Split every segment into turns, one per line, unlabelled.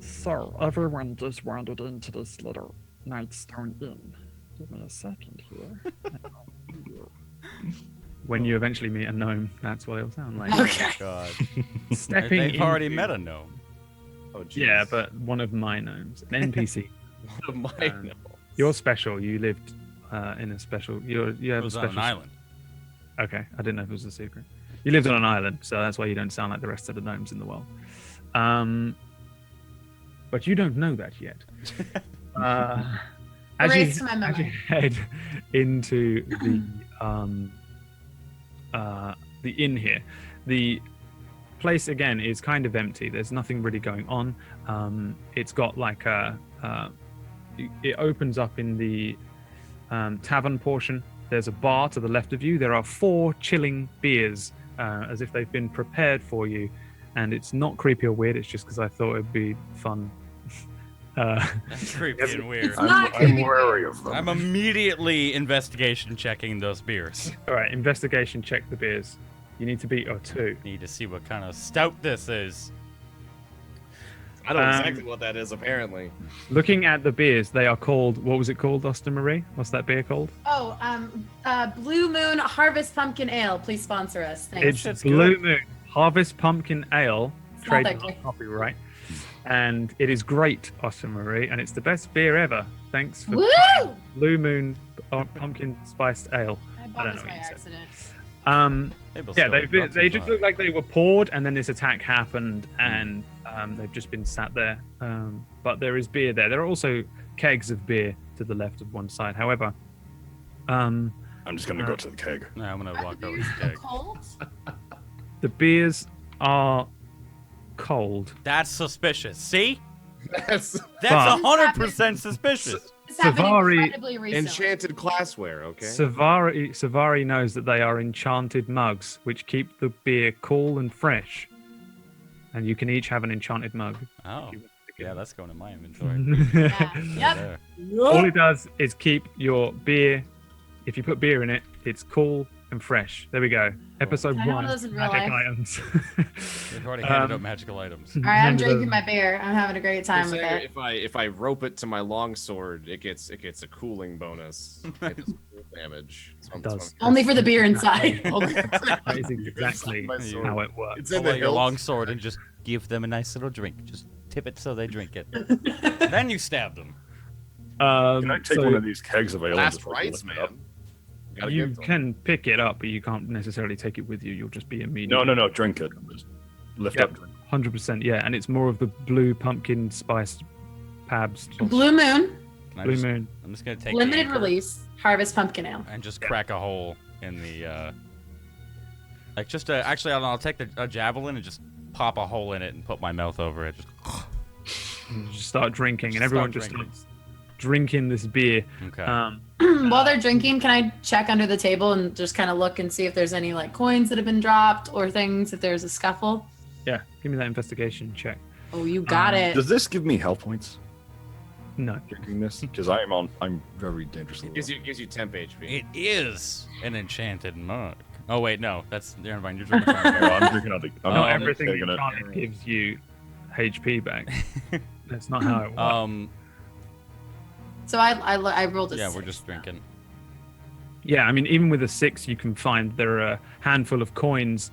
So, everyone just wandered into this little Nightstone Inn. Give me a second here. and I'll tell you.
When you eventually meet a gnome, that's what it'll sound like.
Okay.
God.
Stepping
They've already
into-
met a gnome.
Oh, jeez.
Yeah, but one of my gnomes, an NPC.
Mine.
You're special. You lived in a special. You
It
have
was
a
on
special.
an island.
Okay, I didn't know if it was a secret. You lived on an island, so that's why you don't sound like the rest of the gnomes in the world. But you don't know that yet. As
Erase my
you
memory.
head into the inn here, the place again is kind of empty. There's nothing really going on. It's got like it opens up in the tavern portion. There's a bar to the left of you. There are 4 chilling beers, as if they've been prepared for you. And it's not creepy or weird. It's just because I thought it'd be fun.
That's creepy and weird.
It's not
I'm
creepy.
wary of them.
I'm immediately investigation checking those beers.
All right, investigation. Check the beers. You need to beat 2.
Need to see what kind of stout this is.
I know exactly what that is, apparently.
Looking at the beers, they are called. What was it called, Austin Marie? What's that beer called?
Oh, Blue Moon Harvest Pumpkin Ale. Please sponsor us. Thanks.
It's Blue Moon Harvest Pumpkin Ale,
not that
trademark
great.
copyright, and it is great, Austin Marie, and it's the best beer ever. Thanks for
Woo!
Blue Moon Pumpkin Spiced Ale.
I bought
don't
this
know
by
what you said.
accident.
Yeah, they just look like they were poured, and then this attack happened, and they've just been sat there. But there is beer there. There are also kegs of beer to the left of one side. However,
I'm just going to go to the keg.
No, I'm gonna
Are
walk
the
over
beers
to the keg.
cold?
the beers are cold.
That's suspicious. See?
That's
That's
But-
100% suspicious.
This happened
Savari-
incredibly recently.
enchanted glassware, okay?
Savari knows that they are enchanted mugs, which keep the beer cool and fresh. And you can each have an enchanted mug.
Oh.
if you want to
Yeah,
get
that's going in my inventory.
it.
Yep.
There.
All it does is keep your beer. If you put beer in it, it's cool and fresh. There we go. Episode
Can I have
1.
one of those in real
Magic
life?
items.
We've already handed out magical items.
All right, I'm drinking my beer. I'm having a great time with
Saying
it.
if I rope it to my longsword, it gets a cooling bonus. It does cool damage.
It does.
Only for the beer inside.
That is exactly
My sword.
how it works.
It's
Pull
in the
out your
hilt.
long sword and just give them a nice little drink. Just tip it so they drink it. Then you stab them.
Can I take one of these kegs of ale? and
Last
just, like,
rites,
lift it up?
man. Gotta
You
give them.
can pick it up, but you can't necessarily take it with you. You'll just be immediately.
No, drink it. Just lift
Yep.
up. Drink.
100%, yeah. And it's more of the blue pumpkin spiced pabs.
Blue Moon,
Can I
Blue
just-
Moon.
I'm just gonna take
limited
the anchor
release, Harvest Pumpkin Ale.
and just crack a hole in the like just actually I'll take a javelin and just pop a hole in it and put my mouth over it. Just
And you just start drinking,
Just
and everyone
start
just
drinking.
starts drinking this beer.
okay.
While they're drinking, can I check under the table and just kind of look and see if there's any like coins that have been dropped or things, if there's a scuffle?
Yeah, give me that investigation check.
Oh, you got it.
Does this give me health points?
No.
Drinking this because I'm very dangerously.
It gives you temp HP.
It is an enchanted mug. Oh wait, no, that's never mind. You're drinking. from
No, I'm drinking on the. I'm
Not
I'm
everything
taking it.
enchanted gives you HP back. That's not how it works.
So I rolled a
yeah,
6.
we're just drinking.
Yeah, I mean, even with a 6, you can find there are a handful of coins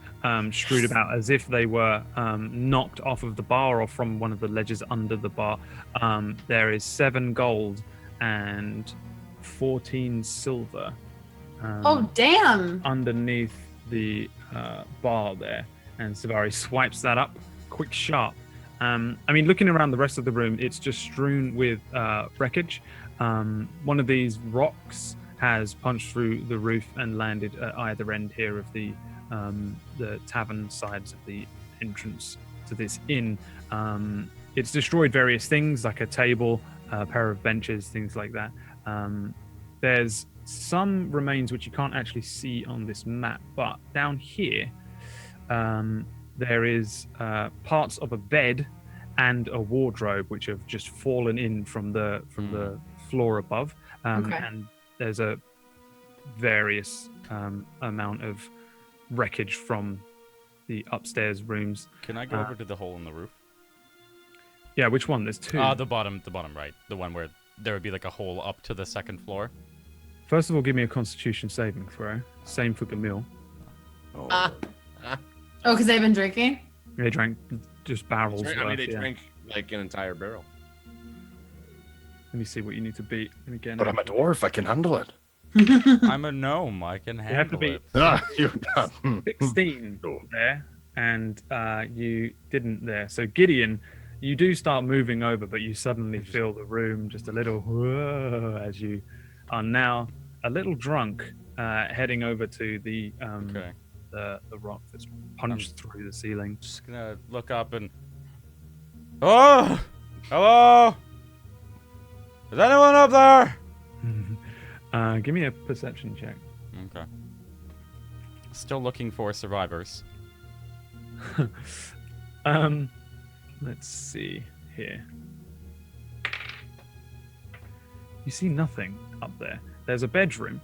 strewed about as if they were knocked off of the bar or from one of the ledges under the bar. There is 7 gold and 14 silver.
Oh, damn.
Underneath the bar there, and Savari swipes that up, quick, sharp. I mean, looking around the rest of the room, it's just strewn with wreckage. One of these rocks has punched through the roof and landed at either end here of the tavern sides of the entrance to this inn. It's destroyed various things like a table, a pair of benches, things like that. There's some remains which you can't actually see on this map, but down here there is parts of a bed and a wardrobe which have just fallen in from the floor above,
Okay.
and there's a various amount of wreckage from the upstairs rooms.
Can I go over to the hole in the roof?
Yeah, which one? There's two.
The bottom right. The one where there would be like a hole up to the second floor.
First of all, give me a Constitution saving throw. Same for Camille.
Oh,
Oh, because they've been drinking?
They drank just barrels.
I mean,
worth,
they
yeah.
drank like an entire barrel.
Let me see what you need to beat. And again,
but I'm a dwarf. I can handle it.
I'm a gnome. I can
have
handle
to be-
it.
Ah, you.
16
Oh.
there, and you didn't there. So Gideon, you do start moving over, but you suddenly feel the room just a little whoa, as you are now a little drunk, heading over to the
Okay.
the rock that's punched through the ceiling.
Just gonna look up and. Oh! Hello! Is anyone up there?
Give me a perception check.
Okay. Still looking for survivors.
Let's see here. You see nothing up there. There's a bedroom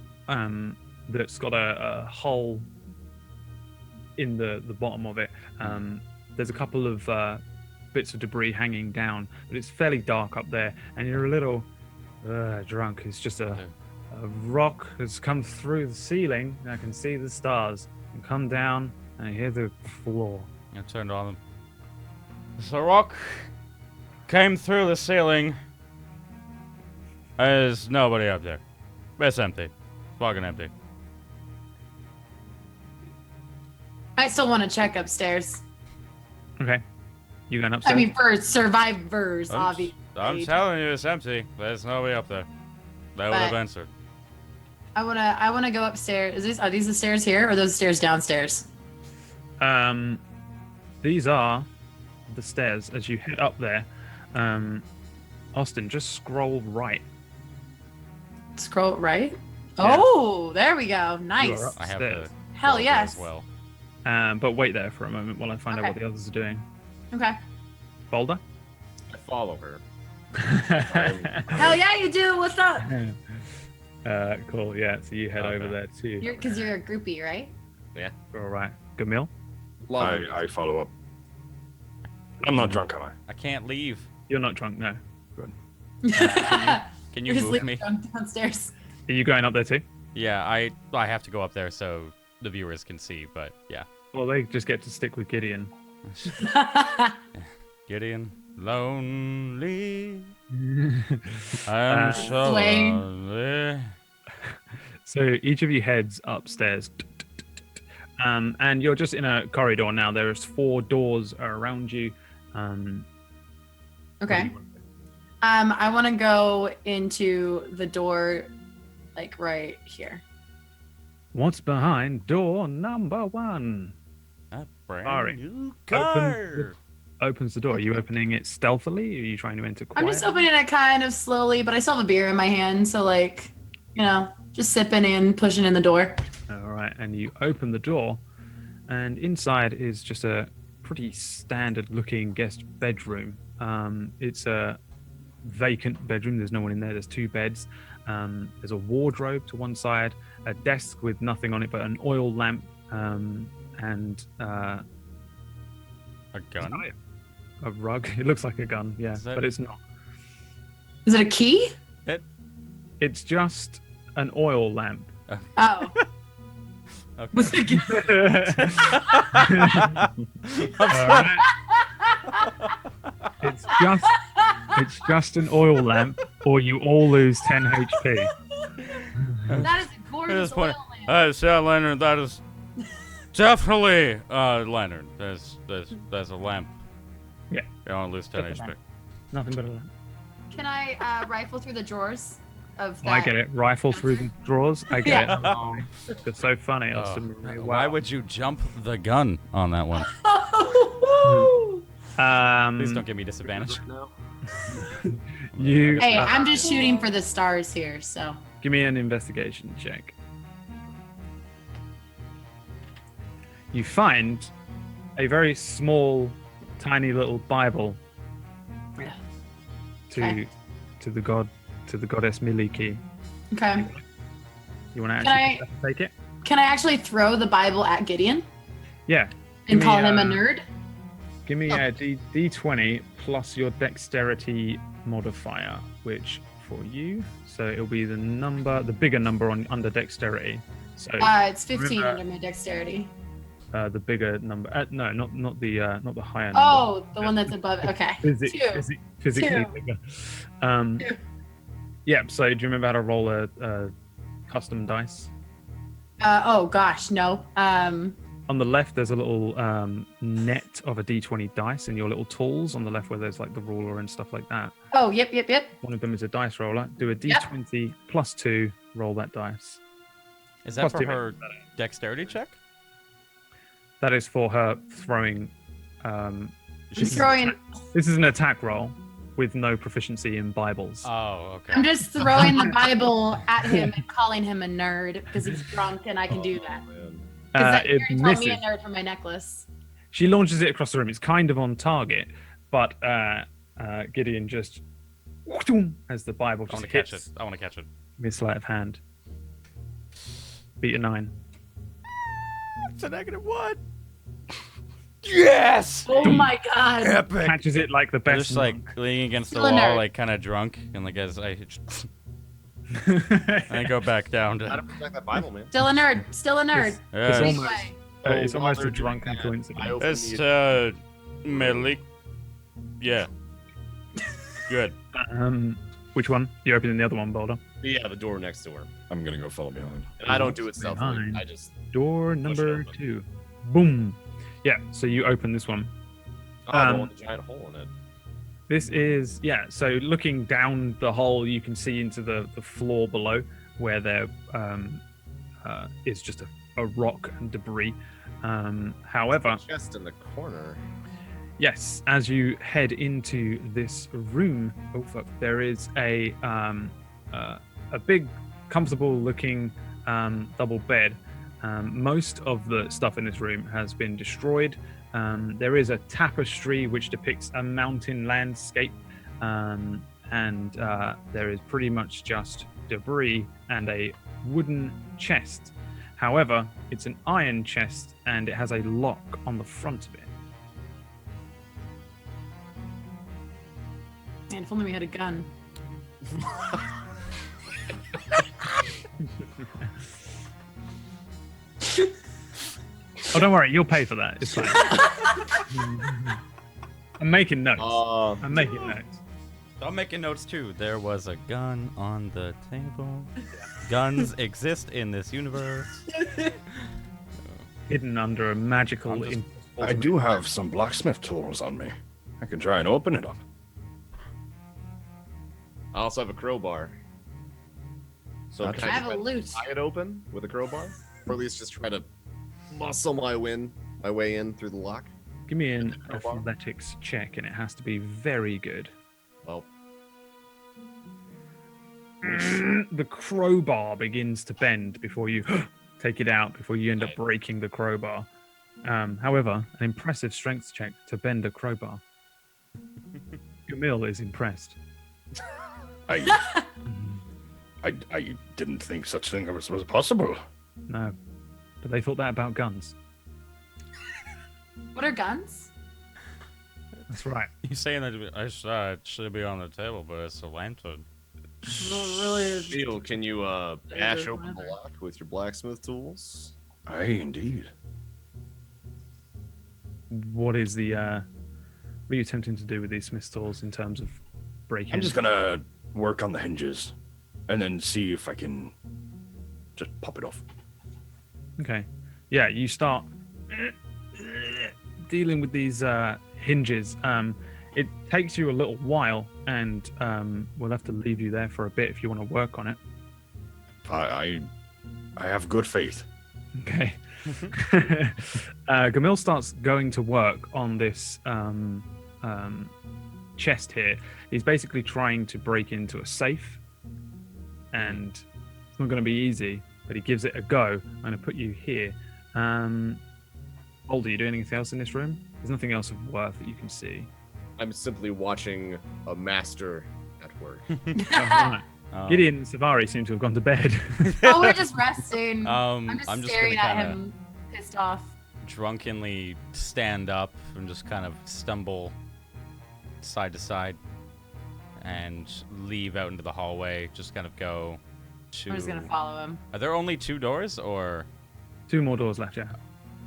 that's got a hole in the bottom of it. There's a couple of bits of debris hanging down, but it's fairly dark up there, and you're a little drunk. It's just a rock has come through the ceiling, and I can see the stars, and come down, and I hear the floor.
I turned on them. The rock came through the ceiling. There's nobody up there. It's empty. Fucking empty.
I still want to check upstairs.
Okay. You going upstairs?
I mean, for survivors, obviously.
I'm telling you, it's empty. There's nobody up there. That would have
But-
answered.
I wanna go upstairs. Are these the stairs here or those stairs downstairs?
These are the stairs as you head up there. Austin, just scroll right.
Scroll right.
Yeah.
Oh, there we go.
You
Nice.
are up
I have
stairs.
the
Hell
filter
yes.
as well.
But wait there for a moment while I find out
Okay.
what the others are doing.
Okay.
Boulder?
I follow her.
Hell yeah, you do. What's up?
Cool, yeah. So you head over
Okay.
there too.
Because you're a groupie, right?
All right. Gamil?
Love
I follow up. I'm not drunk, am I?
I can't leave.
You're not drunk, no.
Can you
You're just
move
leaving
me?
drunk downstairs.
Are you going up there too?
Yeah, I have to go up there so the viewers can see, but yeah.
Well, they just get to stick with Gideon.
Gideon, lonely. I'm so
Dwayne.
lonely.
So each of you heads upstairs. And you're just in a corridor now. There's 4 doors around you.
Okay. I want to go into the door, like right here.
What's behind door number 1?
A brand
Sorry.
new car.
Opens the door. Are you opening it stealthily? Or are you trying to enter quietly?
I'm just opening it kind of slowly, but I still have a beer in my hand, so like, just sipping and pushing in the door.
All right, and you open the door, and inside is just a pretty standard-looking guest bedroom. It's a vacant bedroom. There's no one in there. There's 2 beds. There's a wardrobe to one side, a desk with nothing on it but an oil lamp, and
A gun.
a rug. It looks like a gun, yeah,
Is that-
but it's not.
Is it a key?
It's just an oil lamp.
Oh.
Okay.
Alright. It's just an oil lamp, or you all lose 10 HP.
That is a
At
gorgeous
this point,
oil lamp.
it's a lantern. That is definitely a lantern. There's a lamp.
Yeah.
You don't lose 10
Just a
HP.
lamp. Nothing but a lamp.
Can I rifle through the drawers of that?
Oh, I get it. Rifle through the drawers. I get
Yeah.
it. Oh, it's so funny, Austin.
Oh,
Wow.
why would you jump the gun on that one? Please don't give me disadvantage.
You
Hey, I'm just shooting for the stars here, so.
give me an investigation check. You find a very small, tiny little Bible to
Okay.
to the goddess Miliki.
Okay.
You want to
Can
actually take it?
Can I actually throw the Bible at Gideon
Yeah.
and
Give me,
call him a nerd?
Give me a D20 plus your dexterity modifier, which for you, so it'll be the bigger number under dexterity. So
It's 15
remember,
under my dexterity.
the bigger number. No, not the higher number.
Oh, the one that's above. Okay.
Physically
Two.
bigger.
Two.
Yeah. So do you remember how to roll a custom dice?
Oh gosh, no.
On the left, there's a little net of a D20 dice in your little tools on the left where there's like the ruler and stuff like that.
Oh, yep.
One of them is a dice roller. Do a D20 plus 2, roll that dice.
Is that
Plus
for
2
her
makes it better.
dexterity check?
That is for her throwing.
She's throwing.
This is an attack roll with no proficiency in Bibles.
Oh, okay.
I'm just throwing the Bible at him and calling him a nerd because he's drunk and I can do that.
Man.
Because
It
you called me a
misses.
nerd for my necklace.
She launches it across the room. It's kind of on target, but Gideon just as the Bible
I
just
want to catch
hits
it. I want to catch it.
with sleight of hand. Beat a 9.
It's a -1. Yes!
Oh my god.
Epic!
Catches it like the
I'm
best.
just like leaning against the
Still a
wall,
nerd.
like kind of drunk, and like as I
monk.
go back down
Gotta
to.
protect that Bible, man.
Still a nerd. Still a nerd.
It's
Yeah.
Big
almost-
way.
It's
While
almost
they're
a
doing
drunken
that,
coincidence.
I open
It's
the-
Melik. Yeah. Good.
Which one? You're opening the other one, Boulder.
Yeah, the door next to her.
I'm gonna go follow behind.
And I don't do it stealthily.
Behind.
I just.
Door
Push it
number
open.
2. Boom. Yeah, so you open this one.
Oh, the
Um,
one with the giant hole in it.
This is, so looking down the hole, you can see into the floor below where there is just a rock and debris. However,
Chest in the corner.
yes, as you head into this room, there is a big, comfortable-looking double bed. Most of the stuff in this room has been destroyed. There is a tapestry which depicts a mountain landscape, and there is pretty much just debris and a wooden chest. However, it's an iron chest and it has a lock on the front of it.
Man, if only we had a gun.
Oh, don't worry, you'll pay for that. It's fine. I'm making notes. I'm making notes.
I'm making notes too. There was a gun on the table. Guns exist in this universe.
Hidden under a magical.
I'm just-
I do have some blacksmith tools on me. I can try and open it up.
I also have a crowbar. So
Gotcha.
can
I have a
try to
loot.
pry it open with a crowbar, or at least just try to muscle my way in through the lock.
Give me an
Crowbar?
athletics check, and it has to be very good.
Well,
The crowbar begins to bend before you take it out, before you end up breaking the crowbar. However, an impressive strength check to bend a crowbar. Camille is impressed.
I didn't think such thing was possible.
No, but they thought that about guns.
What are guns?
That's right.
You saying that it should be on the table, but it's a lantern.
Really?
Neil, can you bash
Laser
open the
leather.
lock with your blacksmith tools?
Aye, indeed.
What is the? What are you attempting to do with these smith tools in terms of breaking?
I'm just gonna work on the hinges, and then see if I can just pop it off.
Okay. Yeah, you start dealing with these hinges. It takes you a little while, and we'll have to leave you there for a bit if you want to work on it.
I have good faith.
Okay. Gamil starts going to work on this chest here. He's basically trying to break into a safe, and it's not going to be easy, but he gives it a go. I'm going to put you here. Boulder, you doing anything else in this room? There's nothing else of worth that you can see.
I'm simply watching a master at work.
Alright. Gideon and Savari seem to have gone to bed.
Oh, we're just resting.
I'm
I'm just
just
staring
gonna
at
kinda
him, pissed off.
drunkenly stand up and just kind of stumble side to side and leave out into the hallway. Just kind of go to.
I'm just gonna follow him.
Are there only 2 doors or?
2 more doors left, yeah.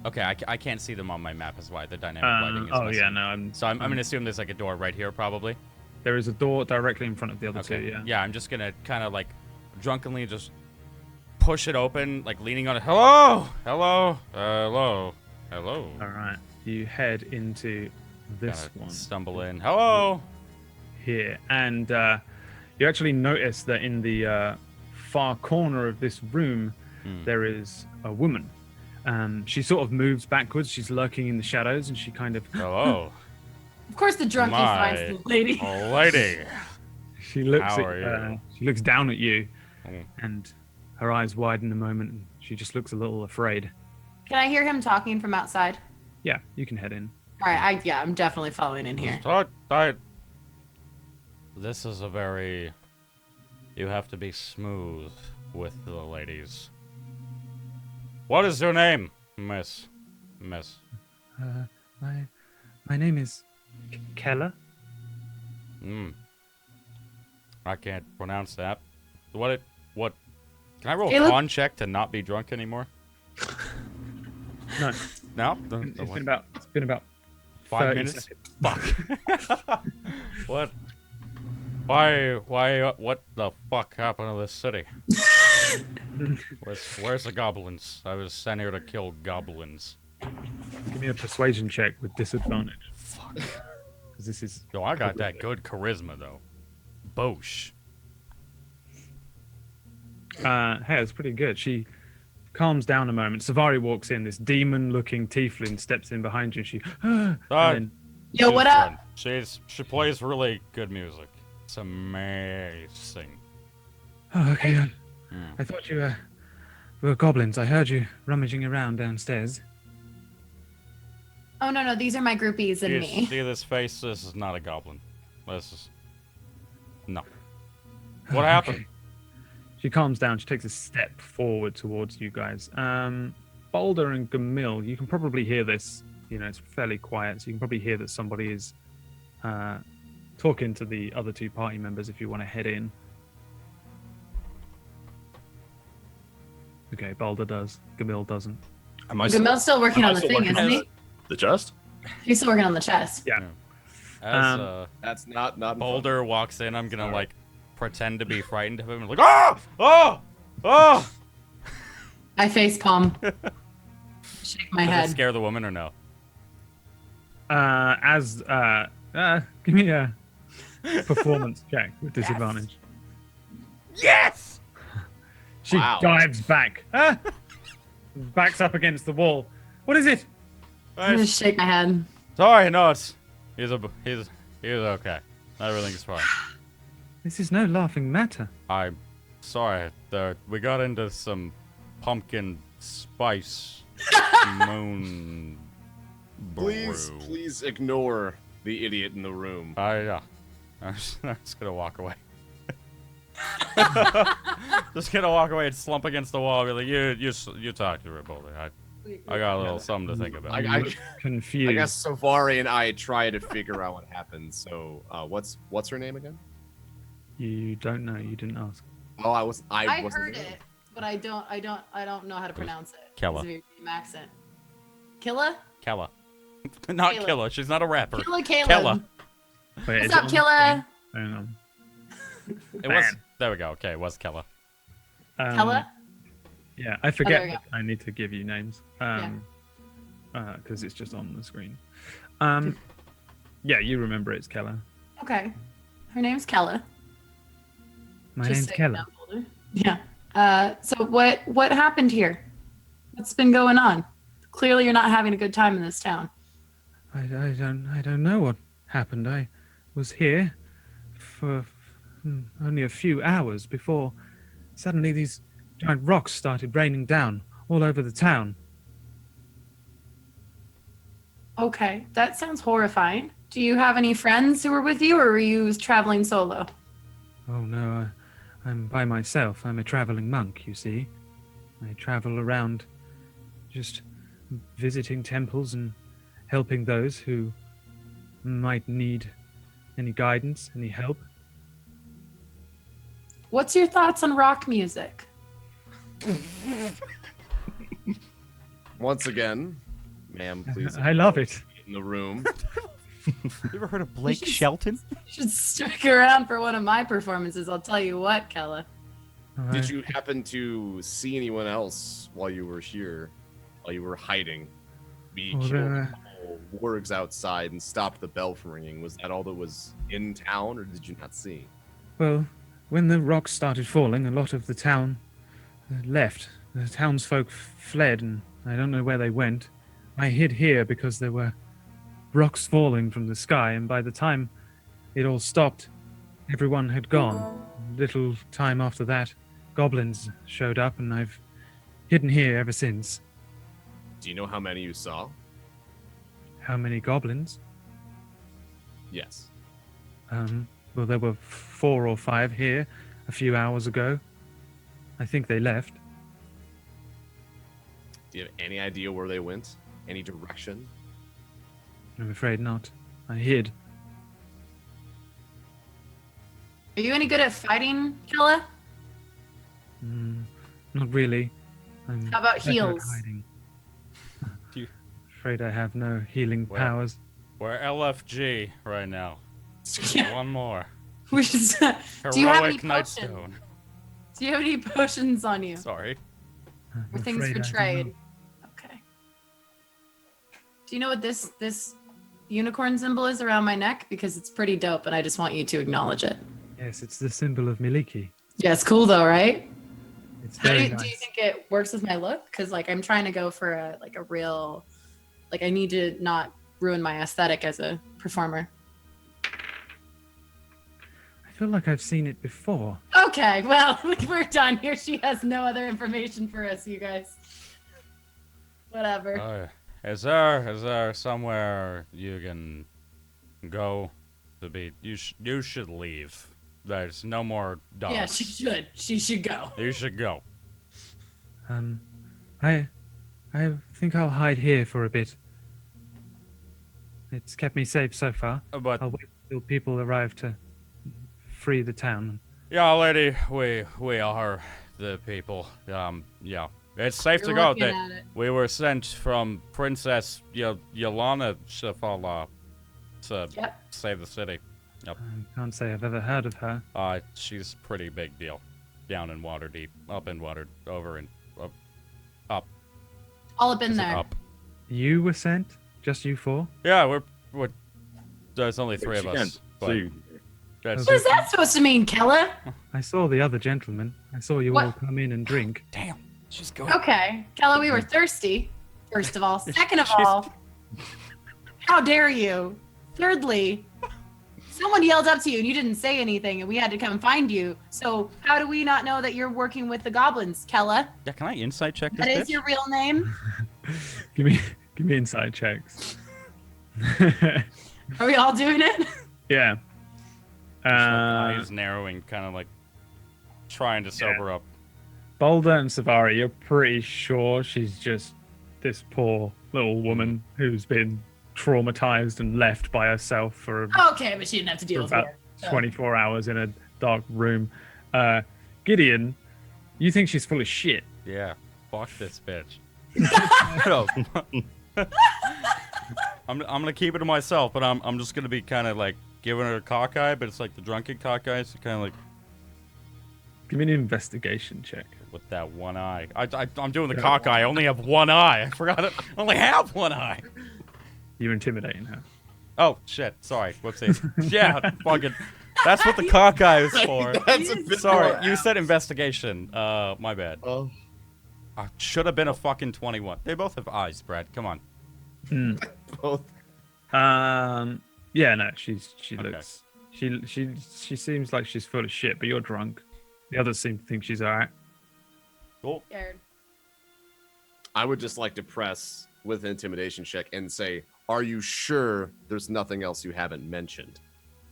Okay, I can't see them on my map as why the dynamic lighting is
Oh
messy.
yeah, no. I'm
gonna assume there's like a door right here probably.
There is a door directly in front of the other 2. Yeah.
Yeah, I'm just gonna kind of like drunkenly just push it open, like leaning on it. Hello, hello, hello, hello.
All right. You head into this
Kinda
one
stumble in. Hello.
here, and you actually notice that in the far corner of this room there is a woman. She sort of moves backwards. She's lurking in the shadows, and she kind of
Hello.
Of course, the drunkie finds the lady.
Lady.
she looks
How
at
are you?
she looks down at you,
Mm.
and her eyes widen a moment, and she just looks a little afraid.
Can I hear him talking from outside?
Yeah, you can head in.
All right, I'm definitely following in here.
This is a very. You have to be smooth with the ladies. What is your name, Miss?
My name is Keller.
I can't pronounce that. What? Can I roll a
Caleb?
con check to not be drunk anymore?
No,
No.
it's been about
5
30
minutes.
seconds.
Fuck. What? Why? What the fuck happened to this city? Where's the goblins? I was sent here to kill goblins.
Give me a persuasion check with disadvantage.
Fuck.
Because this is.
Yo, I got that good charisma though. Bosh.
Hey, it's pretty good. She calms down a moment. Savari walks in. This demon-looking tiefling steps in behind you. And she. and then,
Yo, what up?
She plays really good music. It's amazing.
oh, okay. I thought you were goblins. I heard you rummaging around downstairs.
Oh no, these are my groupies and
You
me.
see this face? This is not a goblin. This is no. What happened?
Okay. She calms down. She takes a step forward towards you guys. Boulder and Gamil, you can probably hear this. You know, it's fairly quiet, so you can probably hear that somebody is talking to the other 2 party members if you want to head in. Okay, Boulder does. Gamil doesn't.
Gamil's still working
am I
on the
still
thing,
working
isn't
on
he?
The chest?
He's still working on the chest.
Yeah.
As
That's not
Boulder walks in, I'm gonna like pretend to be frightened of him. Like, oh!
I face palm. Shake my
Does it
head.
scare the woman or no?
Give me a performance check with disadvantage.
Yes!
She
Wow.
dives back. Backs up against the wall. What is it?
I just shake my head.
Sorry, no, he's okay. Everything's fine.
This is no laughing matter.
I'm sorry. We got into some pumpkin spice moon brew.
Please ignore the idiot in the room.
I'm just gonna walk away. Just gonna walk away and slump against the wall. And be like, you talk to her, Boulder. I got a little something to think about.
I
Confused.
I guess Savari and I try to figure out what happened. So, what's her name again?
You don't know. You didn't ask.
Oh, I wasn't
heard
there.
it, but I don't know how to pronounce it.
Kella.
It's a very deep accent. Killa?
Kella. Not
Caleb.
Killa. She's not a rapper.
Killa Caleb.
Kella.
Wait, is
What's
it
up,
on-
Killa?
Hang on.
It was. There we go. Okay, it was Kella.
Kella?
Yeah, I
there
forget
we go.
that I need to give you names. Because it's just on the screen. Yeah, you remember it's Keller.
Okay. Her name's Kella.
My
Just
name's
so you
Keller.
know, Boulder. Yeah. So what happened here? What's been going on? Clearly, you're not having a good time in this town.
I don't know what happened. I was here for only a few hours before suddenly these giant rocks started raining down all over the town.
Okay, that sounds horrifying. Do you have any friends who were with you, or were you traveling solo?
Oh no, I'm by myself. I'm a traveling monk, you see. I travel around just visiting temples and helping those who might need any guidance, any help.
What's your thoughts on rock music?
Once again, ma'am, please
I love it.
in the room.
You ever heard of Blake
should-
Shelton?
You should stick around for one of my performances. I'll tell you what, Kella.
Did you happen to see anyone else while you were here, while you were hiding? We
Well,
killed
there-
all wargs outside and stopped the bell from ringing. Was that all that was in town, or did you not see?
Well, when the rocks started falling, a lot of the town left. The townsfolk fled, and I don't know where they went. I hid here because there were rocks falling from the sky, and by the time it all stopped, everyone had gone. Little time after that, goblins showed up, and I've hidden here ever since.
Do you know how many you saw?
How many goblins?
Yes.
Well, there were 4 or 5 here a few hours ago. I think they left.
Do you have any idea where they went? Any direction?
I'm afraid not. I hid.
Are you any good at fighting, Kella?
Not really. I'm
How about
better at
heals?
hiding.
Do you-
Afraid I have no healing
Well-
powers.
We're LFG right now. One more.
We should. Do you have any
Heroic
potions?
Nightstone.
Do you have any potions on you?
Sorry.
I'm
Or things
afraid
for
I do
trade?
not.
Okay. Do you know what this unicorn symbol is around my neck? Because it's pretty dope, and I just want you to acknowledge it.
Yes, it's the symbol of Miliki.
Yeah, it's cool though, right?
It's
How do
very
you,
nice.
do you think it works with my look? Because like I'm trying to go for a real, I need to not ruin my aesthetic as a performer.
I feel like I've seen it before.
Okay, well we're done here. She has no other information for us, you guys. Whatever.
Is there somewhere you can go to be? You should leave. There's no more dogs.
Yeah, she should. She should go.
You should go.
I think I'll hide here for a bit. It's kept me safe so far.
But
I'll wait till people arrive to free the town.
yeah, lady, we are the people. Yeah, it's safe
You're
to go.
looking at it.
We were sent from Princess Yelana Shafala to
Yep.
save the city.
I can't say I've ever heard of her.
She's a pretty big deal. Down in Waterdeep, up in Water, over and up.
All up in
Is it
there.
Up.
You were sent? Just you 4?
Yeah, we're. There's only 3 of
Again,
us.
so
But
you-
that's,
What is that supposed to mean, Kella?
I saw the other gentlemen. I saw you
What?
all come in and drink.
damn, she's going.
Okay, Kella, we were thirsty. First of all. Second of all, how dare you? Thirdly, someone yelled up to you and you didn't say anything and we had to come find you. So how do we not know that you're working with the goblins, Kella?
Yeah, can I insight check this
That
bitch?
is your real name?
Give me inside checks.
Are we all doing it?
Yeah.
Eyes narrowing, kind of like trying to sober up.
Boulder and Savari, you're pretty sure she's just this poor little woman who's been traumatized and left by herself for
Okay, but she didn't have to deal
for
with
about
it. So.
24 hours in a dark room. Gideon, you think she's full of shit.
Yeah, fuck this bitch. No. I'm gonna keep it to myself, but I'm just gonna be kind of like giving her a cockeye, but it's like the drunken cockeye, so kind of like
Give me an investigation check.
with that one eye. I'm doing the cockeye. I only have one eye. I forgot it. I only have one eye.
You're intimidating her.
Oh shit! Sorry. Whoopsie. Yeah, fucking. That's what the cockeye is for.
That's a bit
Sorry,
more
you
ass.
said investigation. My bad.
Oh,
Should have been a fucking 21. They both have eyes, Brad. Come on.
both.
Yeah, no, she
Okay.
looks she seems like she's full of shit, but you're drunk. The others seem to think she's alright.
Cool.
Scared.
I would just like to press with an intimidation check and say, "Are you sure there's nothing else you haven't mentioned?"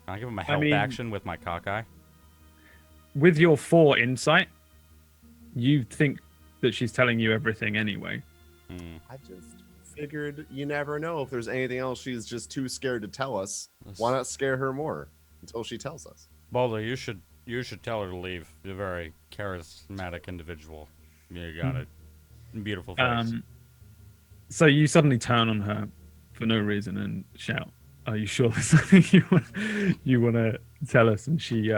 Can I give him a help
mean-
action with my cockeye?
With your 4 insight, you think that she's telling you everything anyway.
I just figured you never know if there's anything else she's just too scared to tell us. Why not scare her more until she tells us?
Boulder, you should tell her to leave. You're a very charismatic individual. You got it. Beautiful face.
So you suddenly turn on her for no reason and shout, "Are you sure there's something you want to tell us?" And she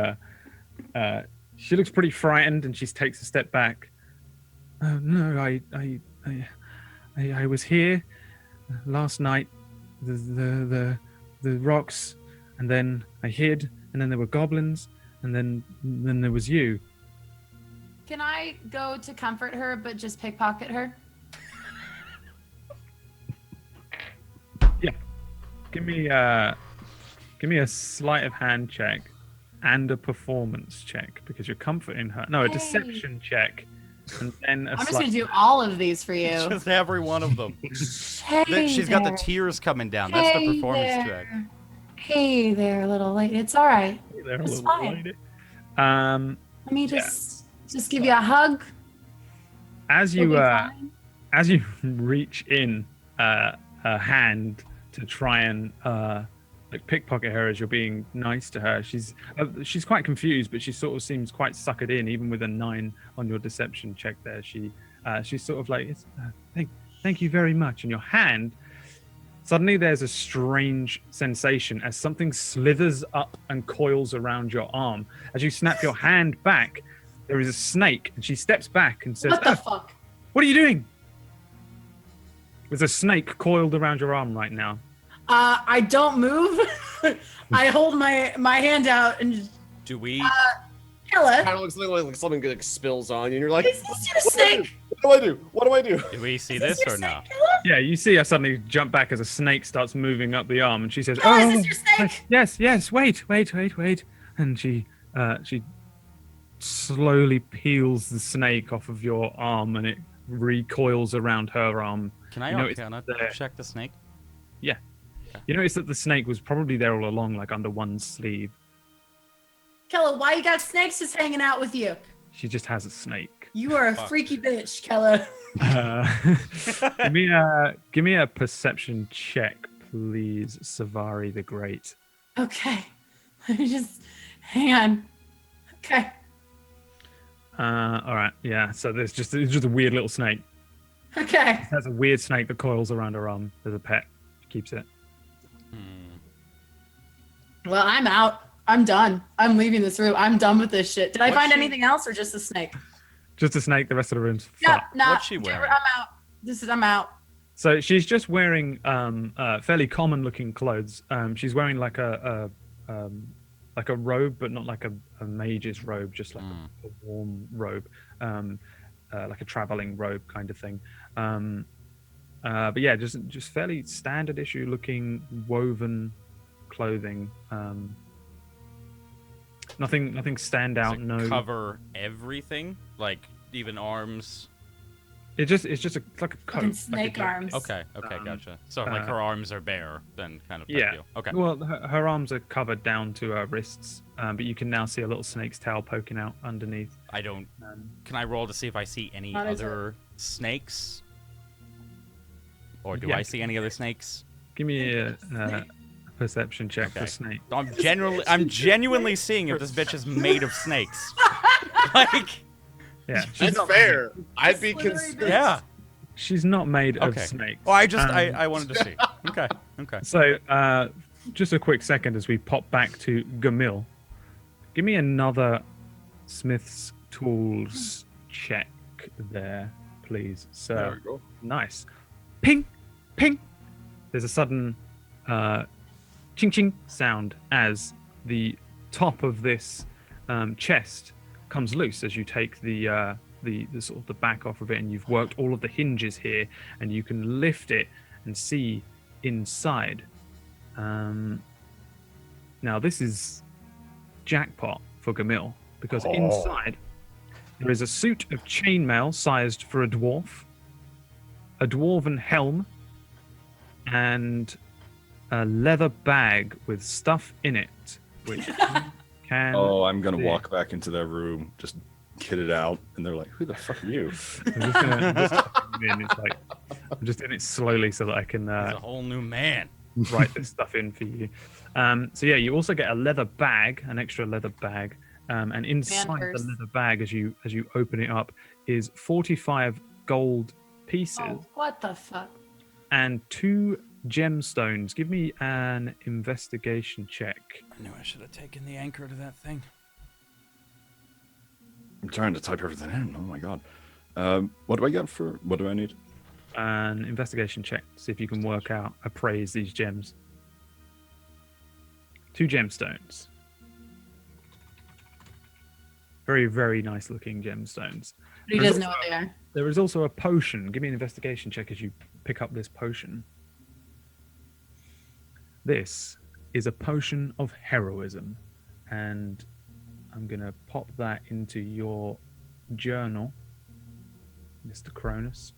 looks pretty frightened, and she takes a step back. "Oh no, I was here last night. The rocks, and then I hid, and then there were goblins, and then there was you."
Can I go to comfort her, but just pickpocket her?
Yeah. Give me a sleight of hand check and a performance check because you're comforting her. No, a deception check. And then
I'm just gonna do all of these for you.
Just every one of them.
Hey
She's got the
there.
tears coming down. That's the
Hey
performance
there.
check.
Hey there, little lady. It's all right.
They're a
It's
little
fine.
lady.
Let me just give you a hug.
As
You'll
you
be fine.
as you reach in a hand to try and like pickpocket her as you're being nice to her, she's quite confused, but she sort of seems quite suckered in, even with a 9 on your deception check. There, she's sort of like, thank you very much. And your hand, suddenly there's a strange sensation as something slithers up and coils around your arm. As you snap your hand back, there is a snake, and she steps back and says,
What the fuck?
"What are you doing?" There's a snake coiled around your arm right now.
I don't move. I hold my hand out and just,
Do we?
Kella,
Kind of looks like something like spills on you, and you're like,
is this your snake?
What do I do? What do I do?
Do we see
Is
this
your
or no?
snake, Kella?
Yeah, you see her suddenly jump back as a snake starts moving up the arm, and she says,
Kella, is this your snake?
yes, wait. And she slowly peels the snake off of your arm, and it recoils around her arm.
Can I
You know, it's
Arcana
there.
check the snake?
You notice that the snake was probably there all along, like under one sleeve.
Kella, why you got snakes just hanging out with you?
She just has a snake.
You are a freaky bitch, Kella.
Give me a perception check, please, Savari the Great.
Okay. Let me just hang on. Okay.
All right, yeah. So it's just a weird little snake.
Okay.
It has a weird snake that coils around her arm. There's a pet. She keeps it.
Well, I'm out. I'm done. I'm leaving this room. I'm done with this shit. Did I
What's
find
she-
anything else or just a snake?
Just a snake. The rest of the room's
Yeah,
fucked.
no.
What's she wearing?
I'm out. I'm out.
So she's just wearing fairly common-looking clothes. She's wearing like a robe, but not like a mage's robe, just like a warm robe, like a traveling robe kind of thing. But yeah, just fairly standard issue looking woven clothing. Nothing stand out.
Does it
No,
cover everything, like even arms.
it's just like a coat.
Fucking
like a
snake
jacket.
arms.
Okay, gotcha. So like her arms are bare, then kind of type
Yeah.
deal. Okay.
Well, her arms are covered down to her wrists, but you can now see a little snake's tail poking out underneath.
I don't.
Um,
Can I roll to see if I see any
Not as
other snakes? Or do
Yeah.
I see any other snakes?
Give me a perception check for
Okay.
snake.
I'm genuinely seeing if this bitch is made of snakes. Like,
Yeah,
That's fair. I'd be
Slithery
concerned.
bitch.
yeah.
she's not made of
Okay.
snakes.
Well, I
Um,
wanted to see. Okay.
So, just a quick second as we pop back to Gamil. Give me another Smith's Tools check there, please. So,
There we go.
nice. Ping, ping. There's a sudden ching ching sound as the top of this chest comes loose as you take the sort of the back off of it, and you've worked all of the hinges here, and you can lift it and see inside. Now this is jackpot for Gamil, because inside there is a suit of chainmail sized for a dwarf, a dwarven helm, and a leather bag with stuff in it, which you can.
Oh, I'm gonna
see.
walk back into that room, just get it out, and they're like, "Who the fuck are you?"
I'm just gonna- it's like, I'm just doing it slowly so that I can
He's a whole new man.
write this stuff in for you. So yeah, you also get a leather bag, an extra leather bag, and inside the
purse.
leather bag, as you open it up, is 45 gold pieces
Oh, what the fuck?
and 2 gemstones. Give me an investigation check.
I knew I should have taken the anchor to that thing.
I'm trying to type everything in. Oh my god. What do I get for? What do I need?
An investigation check. See if you can work out, appraise these gems. 2 gemstones. Very, very nice looking gemstones.
But he doesn't know what they are.
There is also a potion. Give me an investigation check as you pick up this potion. This is a potion of heroism. And I'm going to pop that into your journal, Mr. Cronus.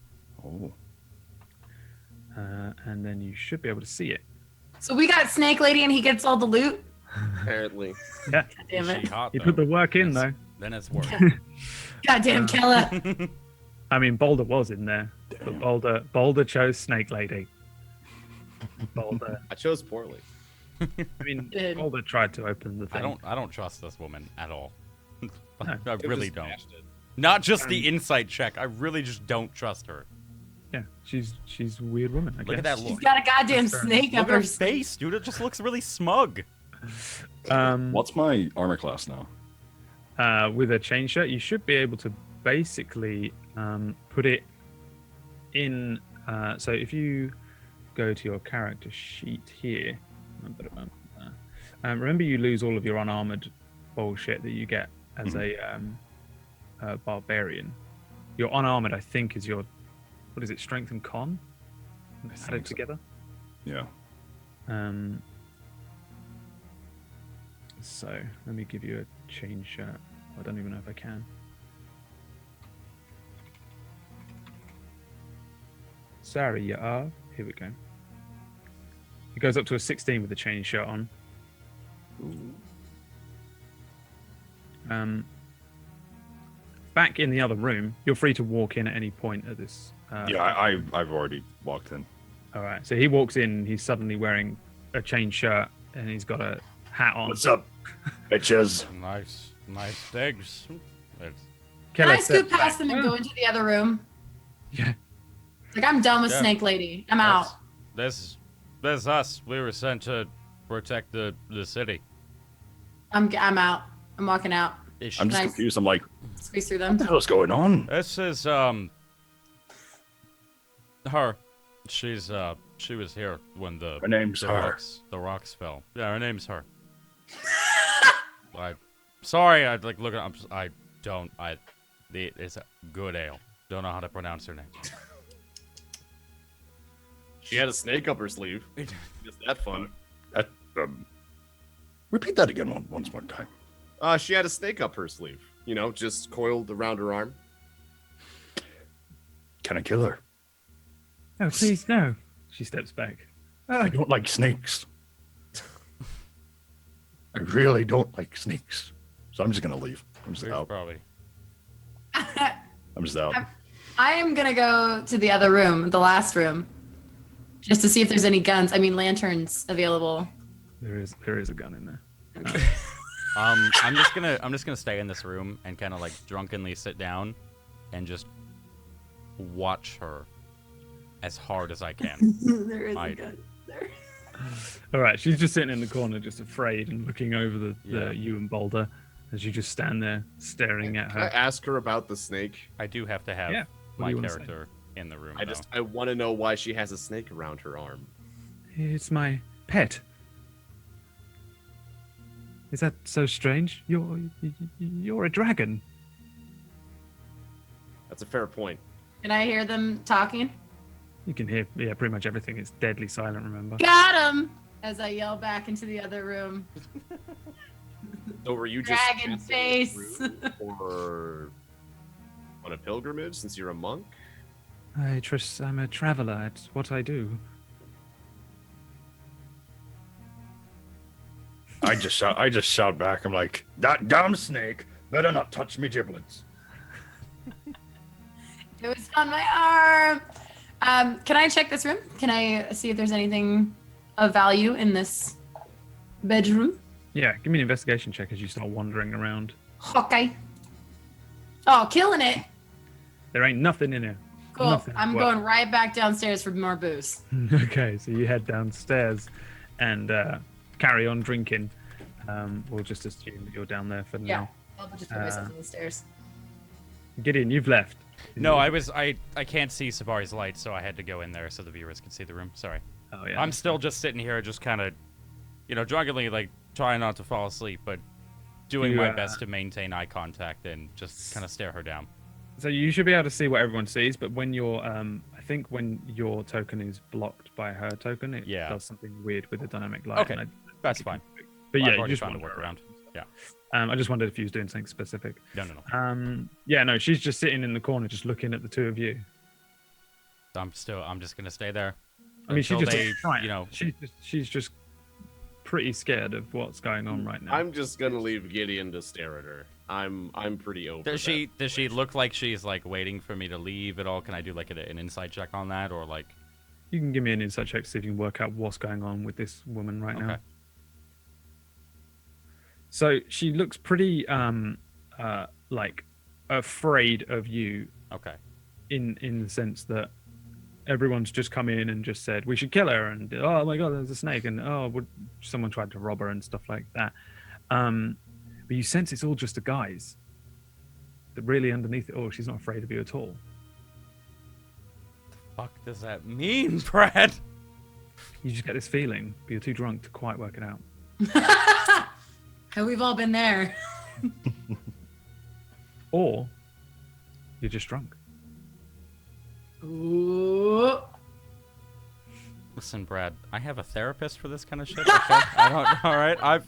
Oh.
And then you should be able to see it.
So we got Snake Lady and he gets all the loot.
Apparently.
Yeah.
God damn
Is she
it.
hot,
You
though?
put the work in, though.
Then it's work.
Goddamn Kella.
I mean, Boulder was in there. But Boulder chose Snake Lady. Boulder.
I chose poorly.
I mean,
Good.
Boulder tried to open the thing.
I don't trust this woman at all.
No.
I really
Just
don't.
smashed it.
Not just the insight check. I really just don't trust her.
Yeah, she's a weird woman. I
Look at
guess.
that
She's
look.
got a goddamn
That's fair.
snake
Look
up
at her
her
face, dude. It just looks really smug.
What's my armor class now?
With a chain shirt, you should be able to basically put it in. So if you go to your character sheet here, remember you lose all of your unarmored bullshit that you get as a barbarian. Your unarmored, I think, is your, what is it, strength and con added
think so.
together.
Yeah.
So let me give you a chain shirt. I don't even know if I can. Sorry, you are. Here we go. It goes up to a 16 with the chain shirt on. Back in the other room, you're free to walk in at any point at this.
Yeah, I've already walked in.
All right. So he walks in. He's suddenly wearing a chain shirt and he's got a hat on.
What's up, bitches?
Nice things. It's,
Can I
Keller
scoot
steps
past
back.
them and go into the other room?
Yeah.
Like, I'm done with
Yeah.
Snake Lady. I'm out.
This is us. We were sent to protect the city.
I'm out. I'm walking out.
Ish.
I'm just
Nice.
confused. I'm like,
Squeeze through
what
them.
the hell is going on?
This is her. She was here when the
Her name's her.
rocks fell. Yeah, her name's her. Sorry, I like look at it's a good ale. Don't know how to pronounce her name.
She had a snake up her sleeve. Is that fun?
That, repeat that again once more time.
She had a snake up her sleeve. You know, just coiled around her arm.
Can I kill her?
Oh, please, no. She steps back.
I don't like snakes. I really don't like snakes. So I'm just gonna leave. I'm just out.
Probably.
I'm just out.
I am gonna go to the other room, the last room, just to see if there's any guns. I mean, lanterns available.
There is a gun in there.
I'm just gonna stay in this room and kind of like drunkenly sit down and just watch her as hard as I can.
There is
I-
a gun there.
All right, she's just sitting in the corner, just afraid and looking over
Yeah.
you and Boulder as you just stand there staring at
Can I
her.
ask her about the snake?
I do have to have
Yeah. What do
my
you wanna say?
character in the room.
I want to know why she has a snake around her arm.
It's my pet. Is that so strange? You're a dragon.
That's a fair point.
Can I hear them talking?
You can hear, pretty much everything. It's deadly silent. Remember?
Got him! As I yell back into the other room.
So were you just
Dragon
passing
face.
through or on a pilgrimage since you're a monk?
I'm a traveler. It's what I do.
I just shout back. I'm like, that damn snake better not touch me giblets.
It was on my arm. Can I check this room? Can I see if there's anything of value in this bedroom?
Yeah, give me an investigation check as you start wandering around.
Okay. Oh, killing it.
There ain't nothing in here.
Cool.
Nothing.
I'm
Well-
going right back downstairs for more booze.
Okay, so you head downstairs and carry on drinking. We'll just assume that you're down there for
Yeah.
now.
I'll just put myself on the stairs.
Gideon, you've left.
No, I can't see Sabari's light, so I had to go in there so the viewers can see the room. Sorry.
Oh yeah.
I'm still just sitting here, just kind of, drunkenly, like, trying not to fall asleep, but doing
You,
my best to maintain eye contact and just kind of stare her down.
So you should be able to see what everyone sees, but when your I think when your token is blocked by her token, it
Yeah.
does something weird with the dynamic light.
Okay,
and
that's fine.
But
I've
yeah, you
already
just
found a
wander
workaround. Yeah.
I just wondered if you was doing something specific.
No.
Yeah, no, she's just sitting in the corner, just looking at the two of you.
I'm just gonna stay there.
I mean, she
until
just,
they,
right, she's just pretty scared of what's going on right now.
I'm just gonna leave Gideon to stare at her. I'm pretty over.
Does she look like she's like waiting for me to leave at all? Can I do like an insight check on that, or like?
You can give me an insight check to see if you can work out what's going on with this woman right now.
Okay.
So she looks pretty like afraid of you
Okay.
in the sense that everyone's just come in and just said we should kill her, and oh my god, there's a snake, and someone tried to rob her and stuff like that. But you sense it's all just a guise. That really underneath it all, she's not afraid of you at all.
Fuck does that mean, Brad?
You just get this feeling, but you're too drunk to quite work it out.
We've all been there.
Or you're just drunk.
Ooh.
Listen, Brad, I have a therapist for this kind of shit. Okay, I don't. All right, I've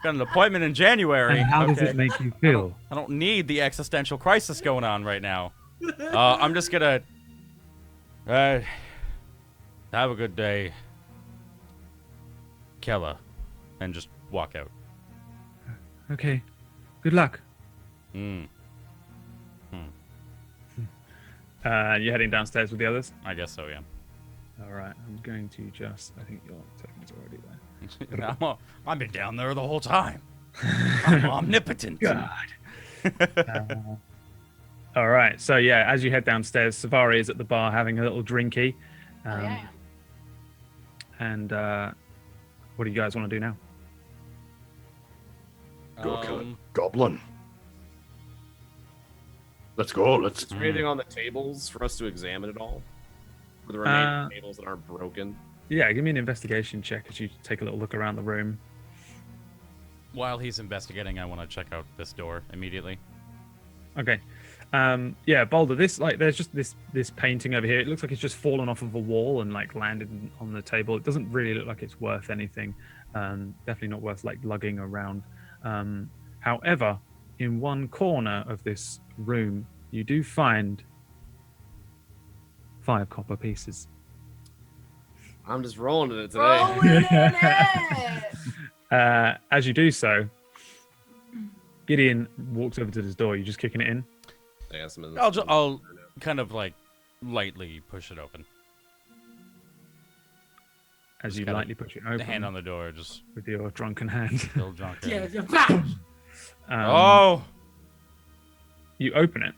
got an appointment in January.
And how does
okay?
it make you feel?
I don't need the existential crisis going on right now. I'm just gonna have a good day, Kella, and just walk out.
Okay, good luck.
Mm,
You're heading downstairs with the others?
I guess so, yeah.
All right, I'm going to just... I think your token's already there.
I've been down there the whole time. I'm omnipotent.
God. All right, so yeah, as you head downstairs, Savari is at the bar having a little drinky.
Yeah.
And what do you guys want to do now?
Go kill a goblin. Let's go. Let's.
Is there anything on the tables for us to examine at all? For the remaining tables that aren't broken?
Yeah, give me an investigation check as you take a little look around the room.
While he's investigating, I want to check out this door immediately.
Okay. Yeah, Boulder, there's just this painting over here. It looks like it's just fallen off of a wall and like landed on the table. It doesn't really look like it's worth anything. Definitely not worth like lugging around. However, in one corner of this room, you do find 5 copper pieces.
I'm just rolling in it today.
Rolling in it.
As you do so, Gideon walks over to this door. You're just kicking it in.
I guess I'm in
I'll kind of like lightly push it open.
As
Just
you
kinda
lightly push it open
The hand on the door, just
with your drunken hand.
still drunk.
Yeah, yeah.
Oh,
You open it,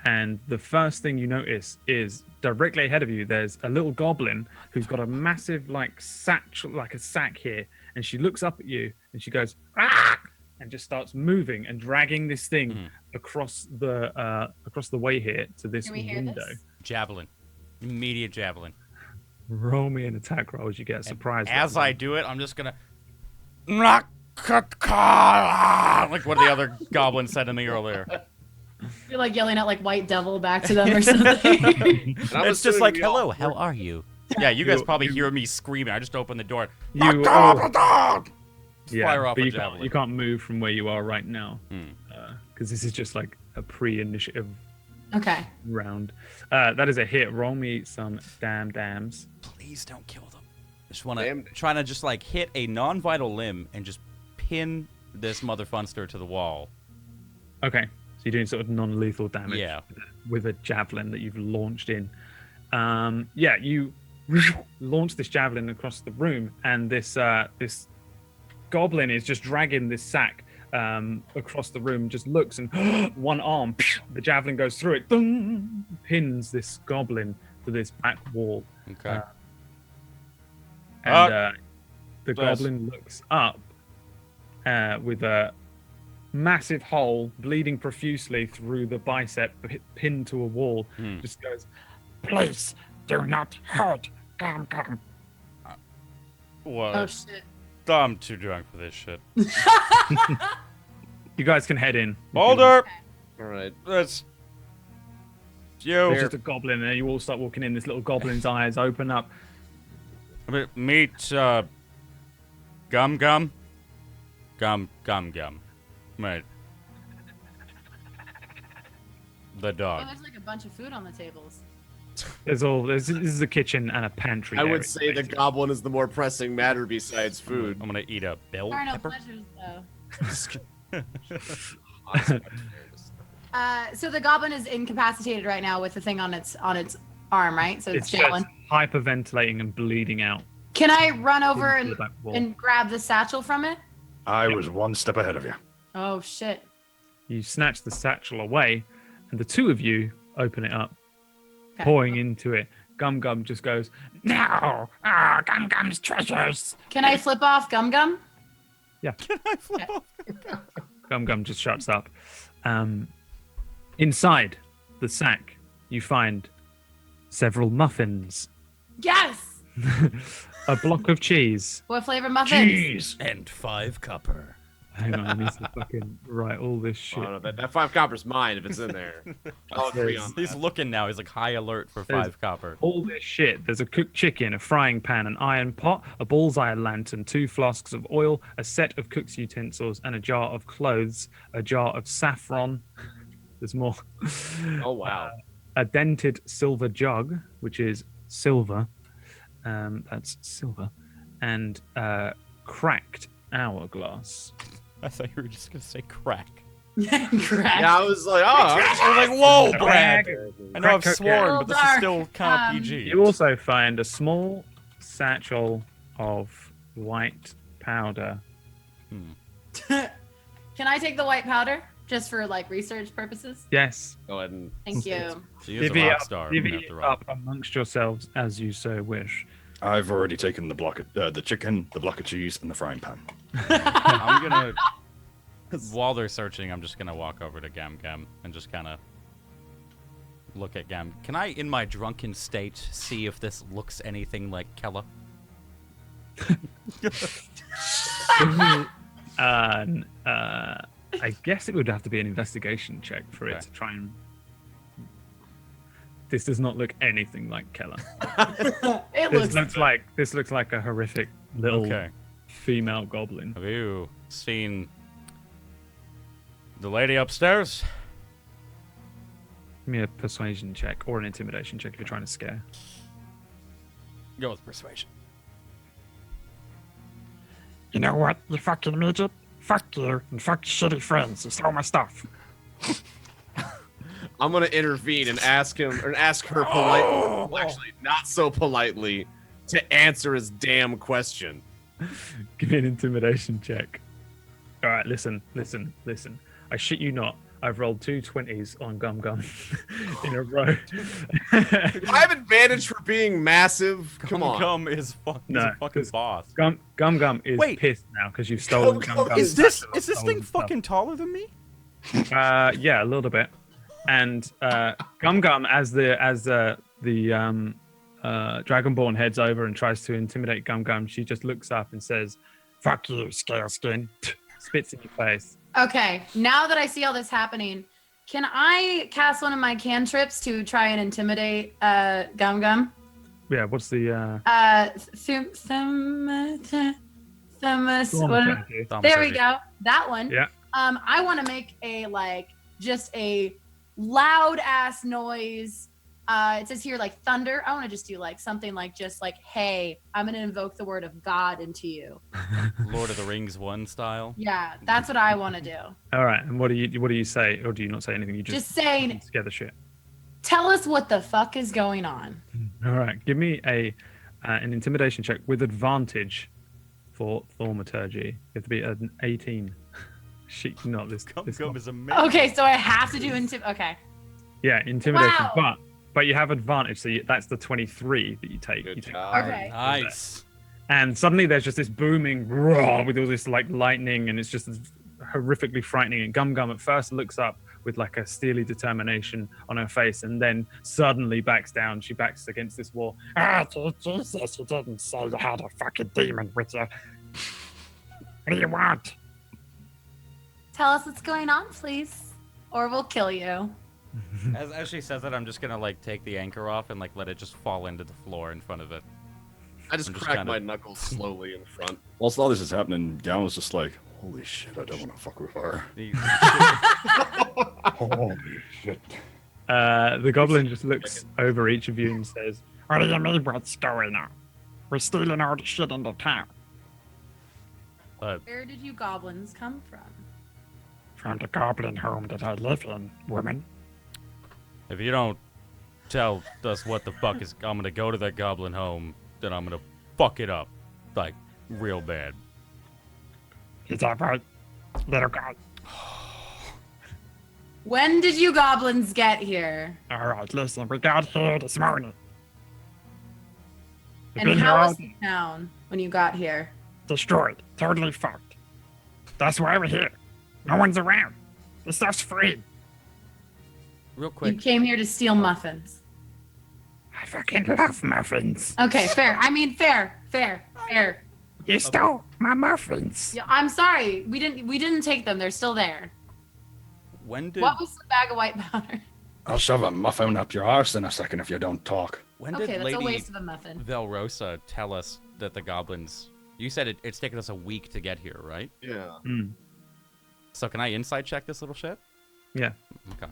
and the first thing you notice is directly ahead of you. There's a little goblin who's got a massive sack here, and she looks up at you and she goes ah, and just starts moving and dragging this thing across the way here to this
Can we hear
window.
this?
javelin, immediate javelin.
Roll me an attack roll as you get a surprise.
As
weapon.
I do it, I'm just gonna like what the other goblin said to me earlier.
You're like yelling out like white devil back to them or something.
It's just like, hello, how are you? Yeah, you guys probably hear me screaming. I just opened the door.
You
Fire off
but
a
you
javelin.
can't move from where you are right now
Hmm.
because this is just like a pre-initiative
Okay.
round. That is a hit. Roll me some dams.
Please don't kill them. I just want to
Damn.
trying to just like hit a non-vital limb and just pin this mother funster to the wall.
Okay, so you're doing sort of non-lethal damage
Yeah.
with a javelin that you've launched in. Yeah, you launch this javelin across the room, and this goblin is just dragging this sack across the room. Just looks, and one arm, the javelin goes through it, pins this goblin to this back wall.
Okay.
And the
Bless.
goblin looks up with a massive hole bleeding profusely through the bicep, pinned to a wall. Just goes,
Please do not hurt Gum.
What?
Oh shit.
I'm too drunk for this shit.
you guys can head in.
Boulder!
All right.
That's you.
There's just a goblin there. You all start walking in. This little goblin's eyes open up.
Meet Gum. Right. The
Oh,
dog.
there's like a bunch of food on the tables.
This is a kitchen and a pantry.
I
area,
would say the
basically.
goblin is the more pressing matter besides food.
I'm gonna eat a bell
There are no
pepper.
pleasures though. So the goblin is incapacitated right now with the thing on its arm, right? So it's
It's
jailing.
just hyperventilating and bleeding out.
Can I run over
into the
and,
back wall.
and grab the satchel from it?
I was one step ahead of you.
Oh shit.
You snatch the satchel away, and the two of you open it up,
Okay.
pouring into it. Gum just goes,
No! Gum's treasures!
Can I flip off Gum Gum?
Can I flip off?
Gum just shuts up. Inside the sack, you find several muffins,
Yes!
a block of cheese.
What flavor muffins?
Jeez.
And 5 copper.
Hang on, I need to fucking write all this shit.
Oh, no, that 5 copper's mine if it's in there. I'll agree on
He's
that.
looking now. He's like high alert for
There's-
5 copper.
All this shit. There's a cooked chicken, a frying pan, an iron pot, a bullseye lantern, 2 flasks of oil, a set of cook's utensils, and a jar of clothes, a jar of saffron. There's more.
Oh, wow.
A dented silver jug, which is silver. That's silver. And cracked hourglass.
I thought you were just gonna say crack.
Correct.
Yeah, I was like, oh.
I was like, whoa, Brad. I know I've
Crack
sworn,
cocaine.
but this is still kind of PG.
You also find a small satchel of white powder.
Can I take the white powder just for like research purposes?
Yes.
Go ahead and
Thank you.
She is a
Divvy
rock star.
divvy
Divvy
it up amongst yourselves as you so wish.
I've already taken the block of the chicken, the block of cheese, and the frying pan.
I'm gonna. While they're searching, I'm just gonna walk over to Gam and just kind of look at Gam. Can I, in my drunken state, see if this looks anything like Kella?
I guess it would have to be an investigation check for it
Okay.
to try and. This does not look anything like Keller.
It
This
looks.
looks like a horrific little
Okay.
female goblin.
Have you seen the lady upstairs?
Give me a persuasion check or an intimidation check if you're trying to scare.
Go with persuasion.
You know what, you fucking midget? Fuck you and fuck your shitty friends. You stole my stuff.
I'm gonna intervene and ask him or ask her politely, well, actually not so politely, to answer his damn question.
Give me an intimidation check. All right, listen. I shit you not. I've rolled 2 20s on Gum in a row.
I have advantage for being massive. Come on.
Gum is fucking, he's
No,
a fucking
'cause
boss.
Gum is
Wait.
pissed now because you've stolen
Gum
Gum.
Gum
Is this thing
stuff.
fucking taller than me?
Yeah, a little bit. And Gum as the Dragonborn heads over and tries to intimidate Gum, she just looks up and says,
Fuck you, scale skin.
spits in your face.
Okay, now that I see all this happening, can I cast one of my cantrips to try and intimidate Gum?
Yeah, what's the
Themis.
Thaumaturgy?
There we go. That one.
Yeah.
I want to make a just a loud ass noise. It says here like thunder. I want to just do something just hey, I'm gonna invoke the word of God into you.
Lord of the Rings 1 style.
Yeah, that's what I want to do.
All right, and what do you say, or do you not say anything? You just
Just saying,
scare the shit.
Tell us what the fuck is going on.
All right, give me an intimidation check with advantage for thaumaturgy. You have to be an 18. Shit, not this. this
Gum is amazing.
Okay, so I have to do Okay.
Yeah, intimidation,
Wow.
but you have advantage, so that's the 23 that you take.
Good
You take
job.
Okay.
Nice.
And suddenly there's just this booming roar with all this like lightning, and it's just horrifically frightening. And Gum Gum at first looks up with like a steely determination on her face, and then suddenly backs down. She backs against this wall.
Jesus, you didn't say you had a fucking demon with you. What do you want?
Tell us what's going on, please, or we'll kill you.
As she says that, I'm just gonna like take the anchor off and like let it just fall into the floor in front of it.
I just
I'm just
crack
kinda-
my knuckles slowly in front.
Whilst all this is happening, Gowan was just like, holy shit, I don't want to fuck with her. Holy shit.
The goblin just looks over each of you and says,
What do you mean what's going on? We're stealing all the shit in the town.
Where did you goblins come from?
From the goblin home that I live in, woman.
If you don't tell us what the fuck is, I'm gonna go to that goblin home, then I'm gonna fuck it up, like real bad.
Is that right, little guy?
When did you goblins get here?
All right, listen, we got here this morning. We've
And
been
how
here
was
all
the town when you got here?
destroyed, totally fucked. That's why we're here. No one's around. The stuff's free.
Real
You
quick,
came here to steal muffins.
I fucking love muffins.
Okay, fair. I mean, fair.
You stole my muffins.
Yeah, I'm sorry. We didn't take them. They're still there.
when did
What was the bag of white powder?
I'll shove a muffin up your arse in a second if you don't talk.
when
Okay,
did
that's a
Lady
waste of a muffin.
Velrosa tell us that the goblins? You said it's taken us a week to get here, right?
Yeah.
mm,
So can I inside check this little shit?
yeah.
Okay.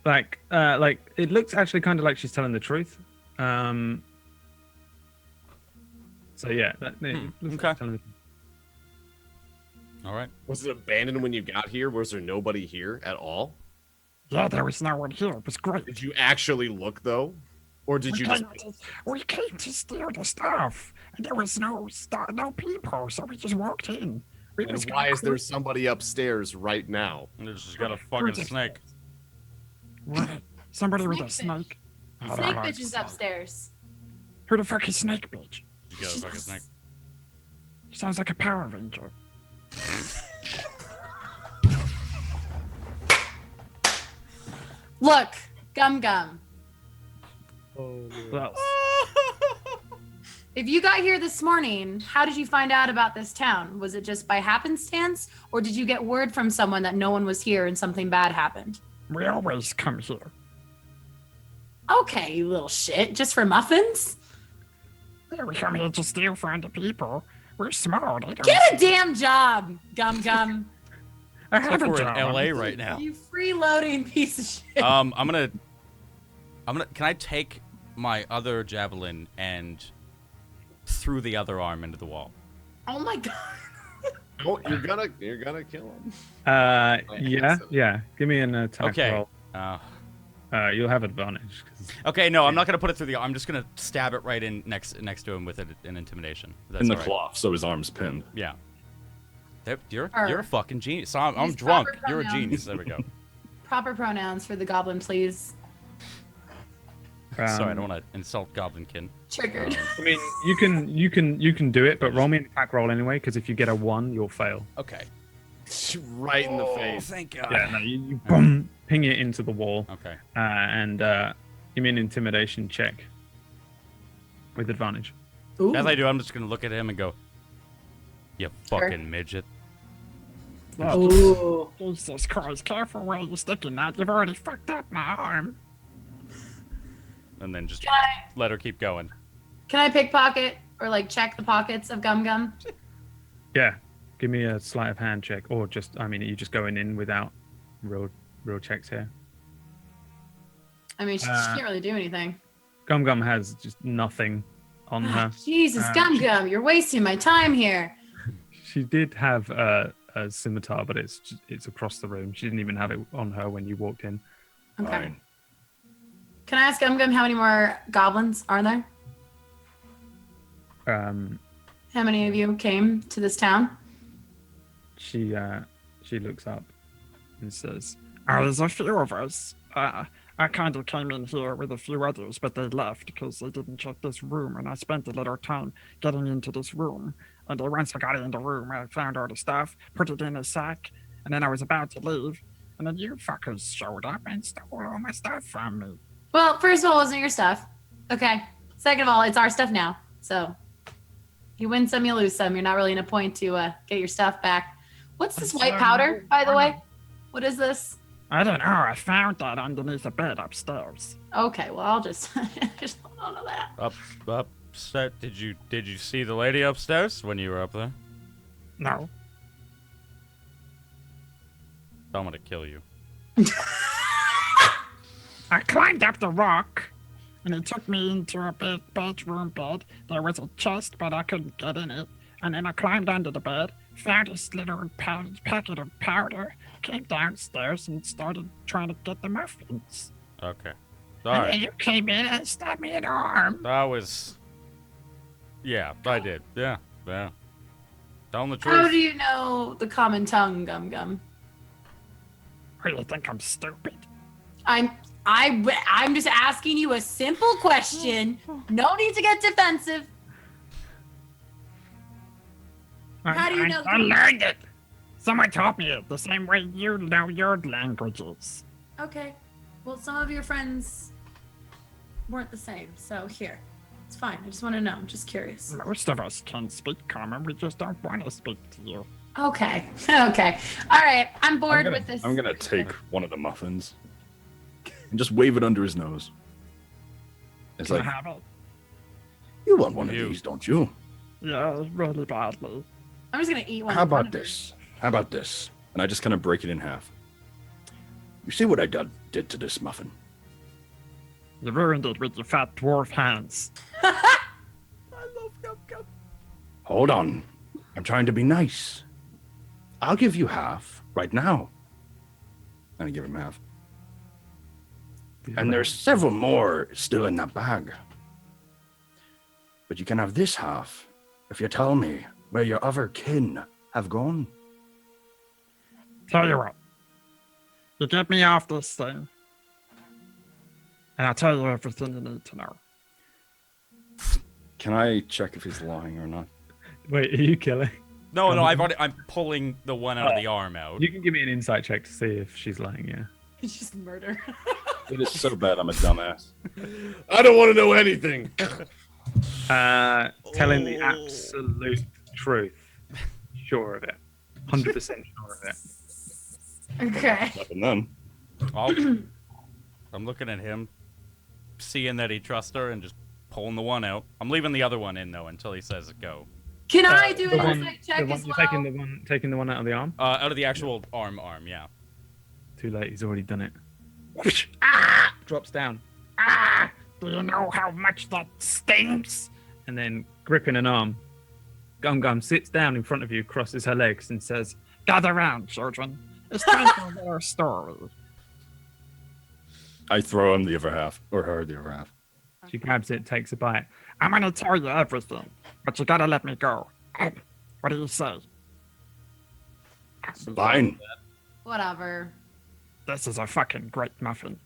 Like it looks actually kind of like she's telling the truth. So yeah, that it looks like
okay.
she's telling the truth.
All right.
Was it abandoned when you got here? Was there nobody here at all?
Yeah, there was no one here. It was great.
Did you actually look though, or did you just?
We came to steal the stuff, and there was no people, so we just walked in. We was
And why is there
going
somebody upstairs right now?
There's just got a fucking snake.
What? Somebody with a
Snake
snake? Oh,
Snake
that
bitch is
sucks.
upstairs.
Who the fuck is Snake Bitch?
You got a fucking snake.
Sounds like a Power Ranger.
Look, Gum Gum.
Well,
If you got here this morning, how did you find out about this town? Was it just by happenstance, or did you get word from someone that no one was here and something bad happened?
We always come here.
Okay, you little shit. Just for muffins?
Yeah, we come here to steal from the people. We're small. They don't
Get a damn job, Gum Gum.
I have a
We're in
job.
LA right now.
You freeloading piece of shit.
I'm gonna. Can I take my other javelin and through the other arm into the wall?
Oh my god.
Oh, you're gonna kill him.
yeah. Give me an attack
Okay.
roll. You'll have advantage. 'cause-
Okay, no, I'm not gonna put it through the. I'm just gonna stab it right in next to him with an intimidation. That's
In the
all right.
cloth, so his arm's pinned.
Yeah. You're
Her.
a fucking genius. So I'm
Use
drunk.
proper
You're a
pronouns.
genius. There we go.
Proper pronouns for the goblin, please.
Sorry, I don't want to insult Goblinkin.
Triggered.
I mean, you can do it, but roll me an attack roll anyway, because if you get a 1, you'll fail.
Okay.
Right in the face.
Thank God.
Yeah, no, you boom, ping it into the wall,
Okay.
and give me an intimidation check with advantage.
Ooh.
As I do, I'm just gonna look at him and go, "You fucking midget."
Ooh.
Jesus Christ, careful where you're sticking that. You've already fucked up my arm.
And then just let her keep going.
Can I pickpocket or like check the pockets of Gum Gum?
Yeah, give me a sleight of hand check, or just, I mean, you just going in without real checks here.
I mean, she can't really do anything.
Gum Gum has just nothing on her.
Jesus, Gum Gum, you're wasting my time here.
She did have a a scimitar, but it's across the room. She didn't even have it on her when you walked in.
Okay.
Fine.
Can I ask Gum Gum how many more goblins are there? How many of you came to this town?
She looks up and says,
There's a few of us. I kind of came in here with a few others, but they left because they didn't check this room, and I spent a little time getting into this room. And once I got in the room, I found all the stuff, put it in a sack, and then I was about to leave, and then you fuckers showed up and stole all my stuff from me.
Well, first of all, it wasn't your stuff. Okay. Second of all, it's our stuff now. So you win some, you lose some. You're not really in a point to get your stuff back. What's this white powder, by the way? What is this?
I don't know. I found that underneath the bed upstairs.
Okay, well, I'll just just hold on to that.
Upstairs? Did you see the lady upstairs when you were up there?
No.
I'm gonna kill you.
I climbed up the rock, and it took me into a big bedroom bed. There was a chest, but I couldn't get in it. And then I climbed under the bed, found this little packet of powder, came downstairs, and started trying to get the muffins.
Okay.
And
Alright.
then you came in and stabbed me in the arm.
That was... Yeah, I did. Yeah. Telling the
How
truth.
do you know the common tongue, Gum Gum?
Or you think I'm stupid?
I'm just asking you a simple question. No need to get defensive. How do you know?
I learned it. Someone taught me it the same way you know your languages.
Okay. Well, some of your friends weren't the same, so here. It's fine. I just want to know. I'm just curious.
Most of us can speak common. We just don't want to speak to you.
Okay. Okay. All right. I'm bored with this.
I'm gonna take one of the muffins and just wave it under his nose. It's
Can
like,
I have it?
you want one
You.
of these, don't you?
Yeah, really badly.
I'm just gonna eat one.
How
in front
about
of you.
this? How about this? And I just kind of break it in half. You see what I did to this muffin?
You ruined it with your fat dwarf hands.
Hold on. I'm trying to be nice. I'll give you half right now. And I give him half. And there's several more still in that bag. But you can have this half if you tell me where your other kin have gone.
Tell you what. You get me off this thing, and I'll tell you everything you need to know.
Can I check if he's lying or not?
Wait, are you killing?
No, I'm pulling the one out of the arm out.
You can give me an insight check to see if she's lying, yeah.
It's just murder.
It is so bad I'm a dumbass.
I don't want to know anything.
Telling the absolute truth. Sure of it. 100% sure of it.
Okay.
Nothing then.
I'm looking at him, seeing that he trusts her, and just pulling the one out. I'm leaving the other one in though until he says go.
Can I do
The
an
one,
insight check
the one
as
you're
well?
taking the one out of the arm.
Out of the actual arm, yeah.
Too late. He's already done it. Drops down.
Do you know how much that stings?
And then gripping an arm, Gum Gum sits down in front of you, crosses her legs, and says,
Gather round, children. It's time for a little story.
I throw him the other half, or her the other half.
she grabs it, takes a bite.
I'm gonna tell you everything, but you gotta let me go. What do you say?
Fine.
Whatever.
This is a fucking great muffin.